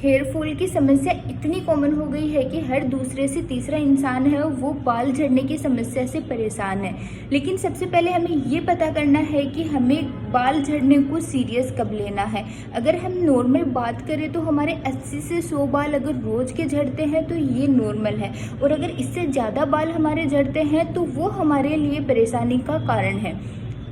Hair fall की समस्या इतनी कॉमन हो गई है कि हर दूसरे से तीसरा इंसान है वो बाल झड़ने की समस्या से परेशान है। लेकिन सबसे पहले हमें ये पता करना है कि हमें बाल झड़ने को सीरियस कब लेना है। अगर हम नॉर्मल बात करें तो हमारे 80 से 100 बाल अगर रोज़ के झड़ते हैं तो ये नॉर्मल है, और अगर इससे ज़्यादा बाल हमारे झड़ते हैं तो वो हमारे लिए परेशानी का कारण है।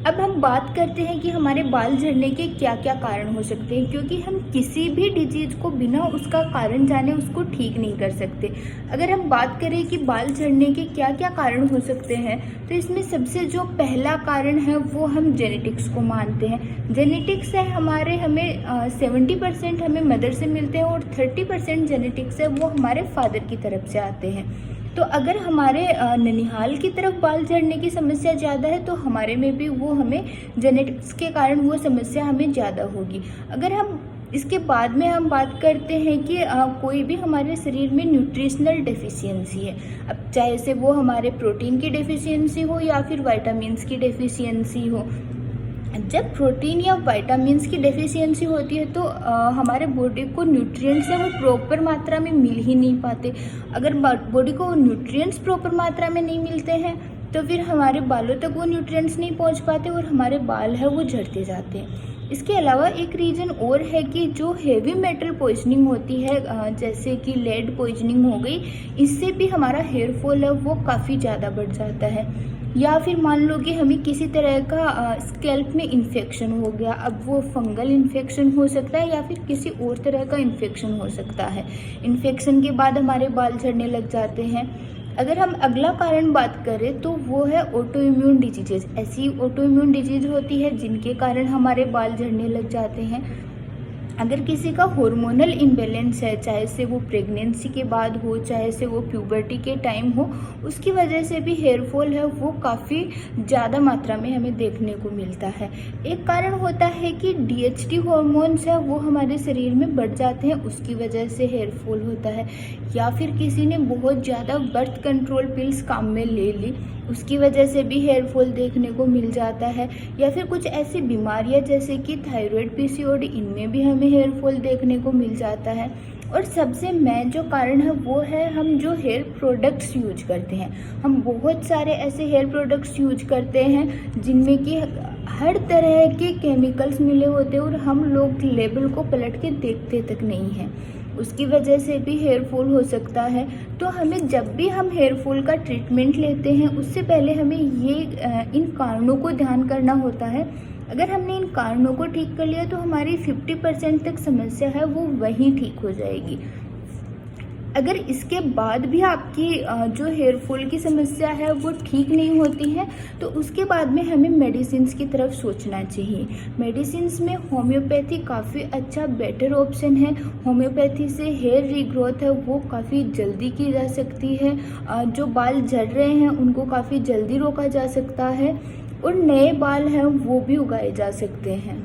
अब हम बात करते हैं कि हमारे बाल झड़ने के क्या क्या कारण हो सकते हैं, क्योंकि हम किसी भी डिजीज़ को बिना उसका कारण जाने उसको ठीक नहीं कर सकते। अगर हम बात करें कि बाल झड़ने के क्या क्या कारण हो सकते हैं, तो इसमें सबसे जो पहला कारण है वो हम जेनेटिक्स को मानते हैं। जेनेटिक्स है हमारे, हमें 70% हमें मदर से मिलते हैं और 30% जेनेटिक्स है वो हमारे फादर की तरफ से आते हैं। तो अगर हमारे ननिहाल की तरफ बाल झड़ने की समस्या ज़्यादा है तो हमारे में भी वो हमें जेनेटिक्स के कारण वो समस्या हमें ज़्यादा होगी। अगर हम इसके बाद में हम बात करते हैं कि कोई भी हमारे शरीर में न्यूट्रिशनल डेफिशिएंसी है, अब चाहे से वो हमारे प्रोटीन की डेफिशिएंसी हो या फिर विटामिन्स की डेफिशिएंसी हो। जब प्रोटीन या विटामिन्स की डेफिशिएंसी होती है तो हमारे बॉडी को न्यूट्रिएंट्स है वो प्रॉपर मात्रा में मिल ही नहीं पाते। अगर बॉडी को न्यूट्रिएंट्स प्रॉपर मात्रा में नहीं मिलते हैं तो फिर हमारे बालों तक वो न्यूट्रिएंट्स नहीं पहुंच पाते और हमारे बाल है वो झड़ते जाते हैं। इसके अलावा एक रीज़न और है कि जो हेवी मेटल पॉइजनिंग होती है, जैसे कि लेड पॉइजनिंग हो गई, इससे भी हमारा हेयर फॉल है वो काफ़ी ज़्यादा बढ़ जाता है। या फिर मान लो कि हमें किसी तरह का स्कैल्प में इन्फेक्शन हो गया, अब वो फंगल इन्फेक्शन हो सकता है या फिर किसी और तरह का इन्फेक्शन हो सकता है। इन्फेक्शन के बाद हमारे बाल झड़ने लग जाते हैं। अगर हम अगला कारण बात करें तो वो है ऑटो इम्यून डिजीजेज। ऐसी ऑटो इम्यून डिजीज होती है जिनके कारण हमारे बाल झड़ने लग जाते हैं। अगर किसी का हार्मोनल इम्बैलेंस है, चाहे से वो प्रेगनेंसी के बाद हो, चाहे से वो प्यूबर्टी के टाइम हो, उसकी वजह से भी हेयर फॉल है वो काफ़ी ज़्यादा मात्रा में हमें देखने को मिलता है। एक कारण होता है कि डीएचटी हार्मोन्स है वो हमारे शरीर में बढ़ जाते हैं, उसकी वजह से हेयर फॉल होता है। या फिर किसी ने बहुत ज़्यादा बर्थ कंट्रोल पिल्स काम में ले ली, उसकी वजह से भी हेयर फॉल देखने को मिल जाता है। या फिर कुछ ऐसी बीमारियां जैसे कि थायराइड, पीसीओडी, इनमें भी हमें हेयर फॉल देखने को मिल जाता है। और सबसे मेन जो कारण है वो है हम जो हेयर प्रोडक्ट्स यूज करते हैं। हम बहुत सारे ऐसे हेयर प्रोडक्ट्स यूज करते हैं जिनमें कि हर तरह के केमिकल्स मिले होते हैं और हम लोग लेबल को पलट के देखते तक नहीं हैं, उसकी वजह से भी हेयर फॉल हो सकता है। तो हमें जब भी हम हेयर फॉल का ट्रीटमेंट लेते हैं उससे पहले हमें इन कारणों को ध्यान करना होता है। अगर हमने इन कारणों को ठीक कर लिया तो हमारी 50% तक समस्या है वो वहीं ठीक हो जाएगी। अगर इसके बाद भी आपकी जो हेयर फॉल की समस्या है वो ठीक नहीं होती है तो उसके बाद में हमें मेडिसिन्स की तरफ सोचना चाहिए। मेडिसिन्स में होम्योपैथी काफ़ी अच्छा बेटर ऑप्शन है। होम्योपैथी से हेयर रीग्रोथ है वो काफ़ी जल्दी की जा सकती है। जो बाल झड़ रहे हैं उनको काफ़ी जल्दी रोका जा सकता है और नए बाल हैं वो भी उगाए जा सकते हैं।